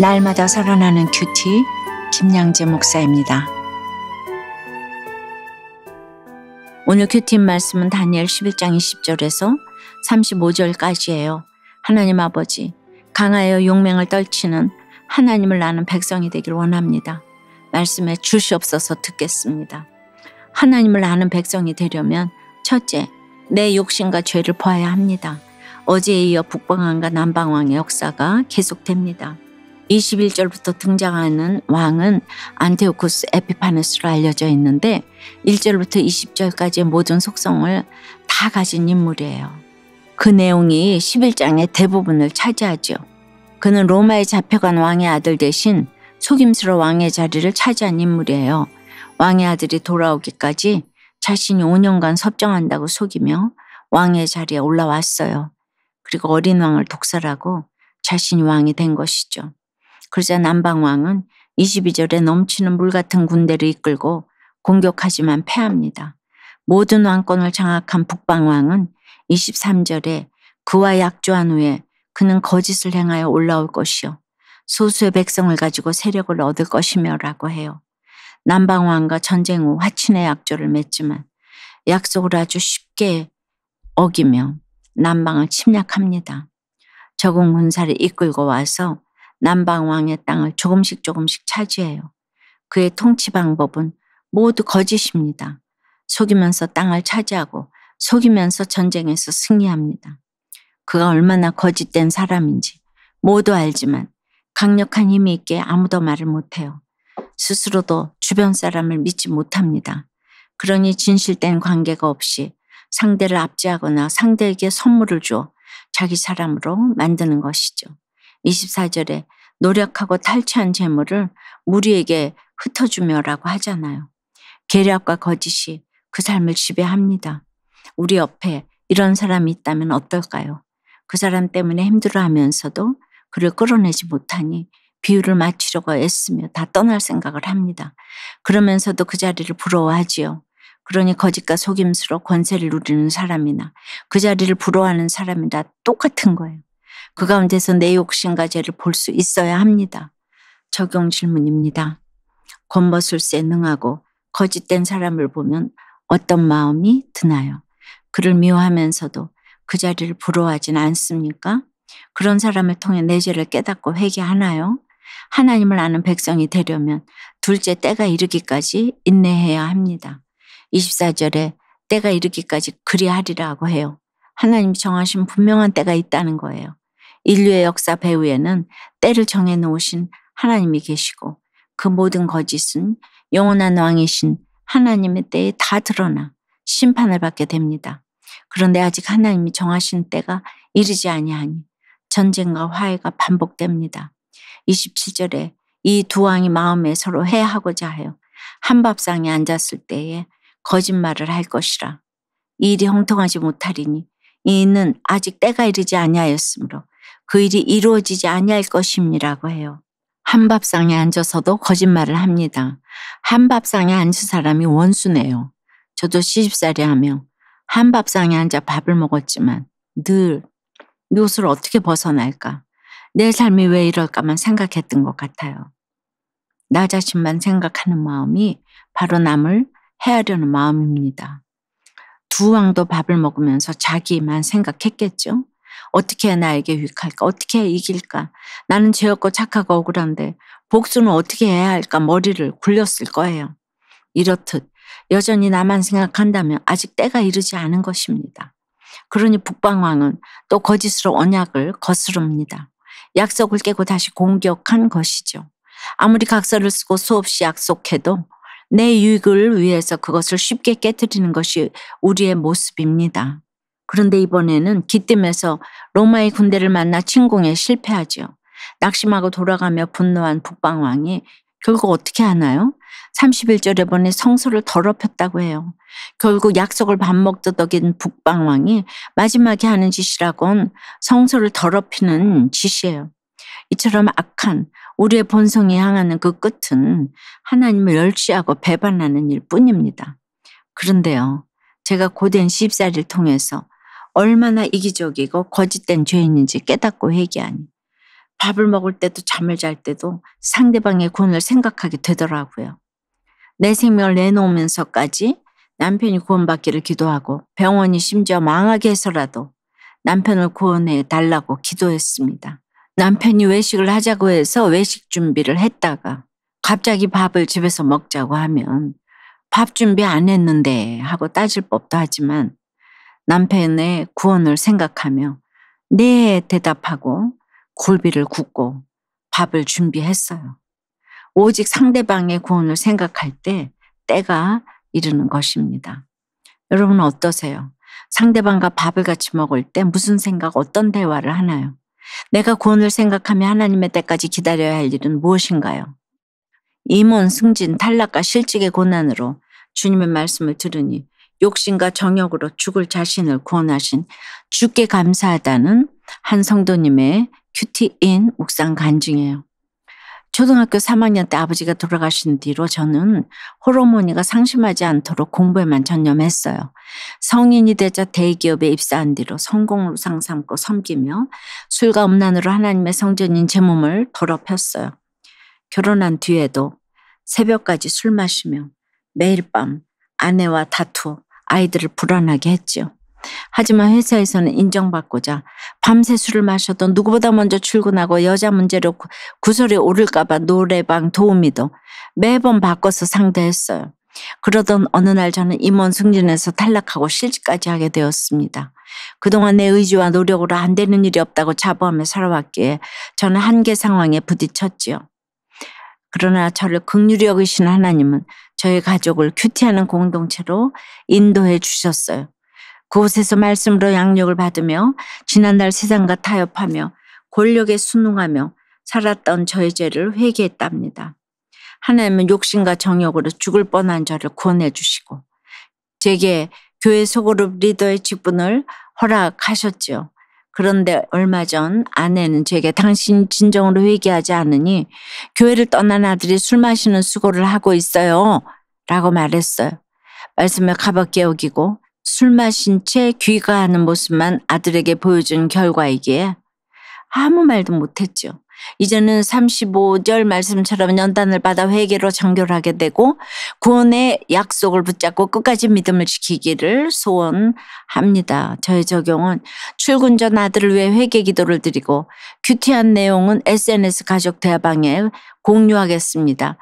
날마다 살아나는 큐티 김양재 목사입니다. 오늘 큐티 말씀은 다니엘 11장 20절에서 35절까지예요. 하나님 아버지, 강하여 용맹을 떨치는 하나님을 아는 백성이 되길 원합니다. 말씀에 주시옵소서 듣겠습니다. 하나님을 아는 백성이 되려면 첫째, 내 욕심과 죄를 보아야 합니다. 어제에 이어 북방왕과 남방왕의 역사가 계속됩니다. 21절부터 등장하는 왕은 안티오쿠스 에피파네스로 알려져 있는데 1절부터 20절까지의 모든 속성을 다 가진 인물이에요. 그 내용이 11장의 대부분을 차지하죠. 그는 로마에 잡혀간 왕의 아들 대신 속임수로 왕의 자리를 차지한 인물이에요. 왕의 아들이 돌아오기까지 자신이 5년간 섭정한다고 속이며 왕의 자리에 올라왔어요. 그리고 어린 왕을 독살하고 자신이 왕이 된 것이죠. 그러자 남방왕은 22절에 넘치는 물 같은 군대를 이끌고 공격하지만 패합니다. 모든 왕권을 장악한 북방왕은 23절에 그와 약조한 후에 그는 거짓을 행하여 올라올 것이요 소수의 백성을 가지고 세력을 얻을 것이며 라고 해요. 남방왕과 전쟁 후 화친의 약조를 맺지만 약속을 아주 쉽게 어기며 남방을 침략합니다. 적은 군사를 이끌고 와서 남방왕의 땅을 조금씩 차지해요. 그의 통치 방법은 모두 거짓입니다. 속이면서 땅을 차지하고 속이면서 전쟁에서 승리합니다. 그가 얼마나 거짓된 사람인지 모두 알지만 강력한 힘이 있기에 아무도 말을 못해요. 스스로도 주변 사람을 믿지 못합니다. 그러니 진실된 관계가 없이 상대를 압제하거나 상대에게 선물을 줘 자기 사람으로 만드는 것이죠. 24절에 노력하고 탈취한 재물을 무리에게 흩어주며라고 하잖아요. 계략과 거짓이 그 삶을 지배합니다. 우리 옆에 이런 사람이 있다면 어떨까요? 그 사람 때문에 힘들어하면서도 그를 끌어내지 못하니 비율을 맞추려고 애쓰며 다 떠날 생각을 합니다. 그러면서도 그 자리를 부러워하지요. 그러니 거짓과 속임수로 권세를 누리는 사람이나 그 자리를 부러워하는 사람이나 똑같은 거예요. 그 가운데서 내 욕심과 죄를 볼 수 있어야 합니다. 적용 질문입니다. 권모술세에 능하고 거짓된 사람을 보면 어떤 마음이 드나요? 그를 미워하면서도 그 자리를 부러워하진 않습니까? 그런 사람을 통해 내 죄를 깨닫고 회개하나요? 하나님을 아는 백성이 되려면 둘째, 때가 이르기까지 인내해야 합니다. 24절에 때가 이르기까지 그리하리라고 해요. 하나님이 정하신 분명한 때가 있다는 거예요. 인류의 역사 배후에는 때를 정해놓으신 하나님이 계시고 그 모든 거짓은 영원한 왕이신 하나님의 때에 다 드러나 심판을 받게 됩니다. 그런데 아직 하나님이 정하신 때가 이르지 아니하니 전쟁과 화해가 반복됩니다. 27절에 이 두 왕이 마음에 서로 해하고자 하여 한 밥상에 앉았을 때에 거짓말을 할 것이라. 이 일이 형통하지 못하리니 이는 아직 때가 이르지 아니하였으므로 그 일이 이루어지지 아니할 것임이라고 해요. 한 밥상에 앉아서도 거짓말을 합니다. 한 밥상에 앉은 사람이 원수네요. 저도 시집살이 하며 한 밥상에 앉아 밥을 먹었지만 늘 이것을 어떻게 벗어날까? 내 삶이 왜 이럴까만 생각했던 것 같아요. 나 자신만 생각하는 마음이 바로 남을 해하려는 마음입니다. 두 왕도 밥을 먹으면서 자기만 생각했겠죠. 어떻게 해야 나에게 유익할까? 어떻게 해야 이길까? 나는 죄였고 착하고 억울한데 복수는 어떻게 해야 할까? 머리를 굴렸을 거예요. 이렇듯 여전히 나만 생각한다면 아직 때가 이르지 않은 것입니다. 그러니 북방왕은 또 거짓으로 언약을 거스릅니다. 약속을 깨고 다시 공격한 것이죠. 아무리 각서를 쓰고 수없이 약속해도 내 유익을 위해서 그것을 쉽게 깨뜨리는 것이 우리의 모습입니다. 그런데 이번에는 기뜸에서 로마의 군대를 만나 침공에 실패하죠. 낙심하고 돌아가며 분노한 북방왕이 결국 어떻게 하나요? 31절에 보니 성소를 더럽혔다고 해요. 결국 약속을 밥 먹듯 어긴 북방왕이 마지막에 하는 짓이라곤 성소를 더럽히는 짓이에요. 이처럼 악한 우리의 본성이 향하는 그 끝은 하나님을 멸시하고 배반하는 일뿐입니다. 그런데요, 제가 고된 시집살이를 통해서 얼마나 이기적이고 거짓된 죄인인지 깨닫고 회개하니 밥을 먹을 때도 잠을 잘 때도 상대방의 구원을 생각하게 되더라고요. 내 생명을 내놓으면서까지 남편이 구원받기를 기도하고 병원이 심지어 망하게 해서라도 남편을 구원해 달라고 기도했습니다. 남편이 외식을 하자고 해서 외식 준비를 했다가 갑자기 밥을 집에서 먹자고 하면 밥 준비 안 했는데 하고 따질 법도 하지만 남편의 구원을 생각하며 네 대답하고 굴비를 굽고 밥을 준비했어요. 오직 상대방의 구원을 생각할 때 때가 이르는 것입니다. 여러분은 어떠세요? 상대방과 밥을 같이 먹을 때 무슨 생각, 어떤 대화를 하나요? 내가 구원을 생각하며 하나님의 때까지 기다려야 할 일은 무엇인가요? 임원, 승진, 탈락과 실직의 고난으로 주님의 말씀을 들으니 욕심과 정욕으로 죽을 자신을 구원하신 주께 감사하다는 한 성도님의 큐티인 묵상 간증이에요. 초등학교 3학년 때 아버지가 돌아가신 뒤로 저는 호르몬이가 상심하지 않도록 공부에만 전념했어요. 성인이 되자 대기업에 입사한 뒤로 성공으로 상삼고 섬기며 술과 음란으로 하나님의 성전인 제 몸을 더럽혔어요. 결혼한 뒤에도 새벽까지 술 마시며 매일 밤 아내와 다투 아이들을 불안하게 했지요. 하지만 회사에서는 인정받고자 밤새 술을 마셔도 누구보다 먼저 출근하고 여자 문제로 구설에 오를까 봐 노래방 도우미도 매번 바꿔서 상대했어요. 그러던 어느 날 저는 임원 승진에서 탈락하고 실직까지 하게 되었습니다. 그동안 내 의지와 노력으로 안 되는 일이 없다고 자부하며 살아왔기에 저는 한계 상황에 부딪혔지요. 그러나 저를 긍휼히 여기신 하나님은 저희 가족을 큐티하는 공동체로 인도해 주셨어요. 그곳에서 말씀으로 양육을 받으며 지난날 세상과 타협하며 권력에 순응하며 살았던 저의 죄를 회개했답니다. 하나님은 욕심과 정욕으로 죽을 뻔한 저를 구원해 주시고 제게 교회 소그룹 리더의 직분을 허락하셨지요. 그런데 얼마 전 아내는 제게 당신이 진정으로 회개하지 않으니 교회를 떠난 아들이 술 마시는 수고를 하고 있어요 라고 말했어요. 말씀을 가볍게 여기고 술 마신 채 귀가하는 모습만 아들에게 보여준 결과이기에 아무 말도 못했죠. 이제는 35절 말씀처럼 연단을 받아 회개로 정결하게 되고 구원의 약속을 붙잡고 끝까지 믿음을 지키기를 소원합니다. 저의 적용은 출근 전 아들을 위해 회개 기도를 드리고 큐티한 내용은 SNS 가족 대화방에 공유하겠습니다.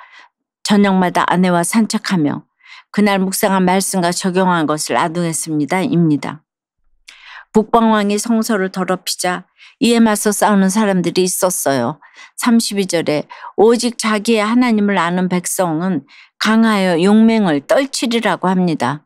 저녁마다 아내와 산책하며 그날 묵상한 말씀과 적용한 것을 나누겠습니다. 입니다. 북방왕이 성소를 더럽히자 이에 맞서 싸우는 사람들이 있었어요. 32절에 오직 자기의 하나님을 아는 백성은 강하여 용맹을 떨치리라고 합니다.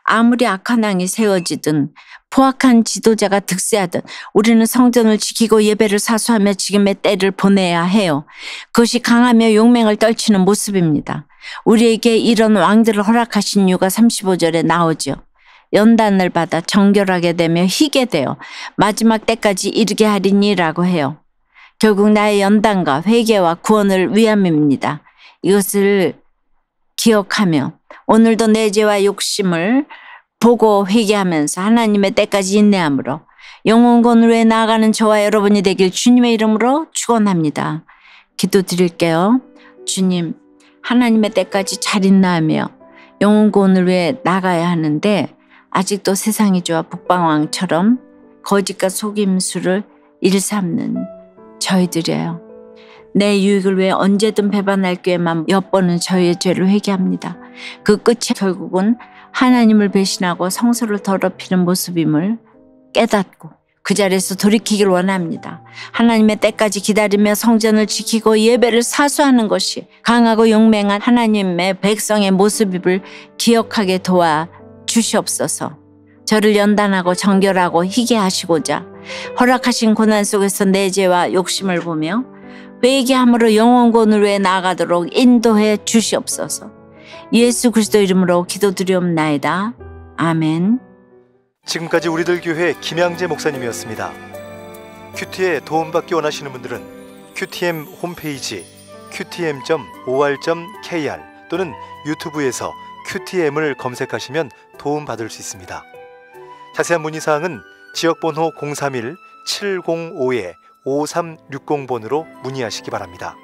아무리 악한 왕이 세워지든 포악한 지도자가 득세하든 우리는 성전을 지키고 예배를 사수하며 지금의 때를 보내야 해요. 그것이 강하며 용맹을 떨치는 모습입니다. 우리에게 이런 왕들을 허락하신 이유가 35절에 나오죠. 연단을 받아 정결하게 되며 희게 되어 마지막 때까지 이르게 하리니라고 해요. 결국 나의 연단과 회개와 구원을 위함입니다. 이것을 기억하며 오늘도 내 죄와 욕심을 보고 회개하면서 하나님의 때까지 인내함으로 영원 권으로 나아가는 저와 여러분이 되길 주님의 이름으로 축원합니다. 기도드릴게요. 주님, 하나님의 때까지 잘 인내하며 영원 권을 위해 나가야 하는데 아직도 세상이 좋아 북방왕처럼 거짓과 속임수를 일삼는 저희들이에요. 내 유익을 위해 언제든 배반할 기회만 엿보는 저희의 죄를 회개합니다. 그 끝이 결국은 하나님을 배신하고 성소를 더럽히는 모습임을 깨닫고 그 자리에서 돌이키길 원합니다. 하나님의 때까지 기다리며 성전을 지키고 예배를 사수하는 것이 강하고 용맹한 하나님의 백성의 모습임을 기억하게 도와 주시옵소서. 저를 연단하고 정결하고 희게 하시고자 허락하신 고난 속에서 내 죄와 욕심을 보며 회개함으로 영원권을 위해 나아가도록 인도해 주시옵소서. 예수 그리스도 이름으로 기도드리옵나이다. 아멘. 지금까지 우리들 교회 김양재 목사님이었습니다. 큐티에 도움받기 원하시는 분들은 QTM 홈페이지 qtm.or.kr 또는 유튜브에서 QTM을 검색하시면 도움받을 수 있습니다. 자세한 문의사항은 지역번호 031-705-5600 5360번으로 문의하시기 바랍니다.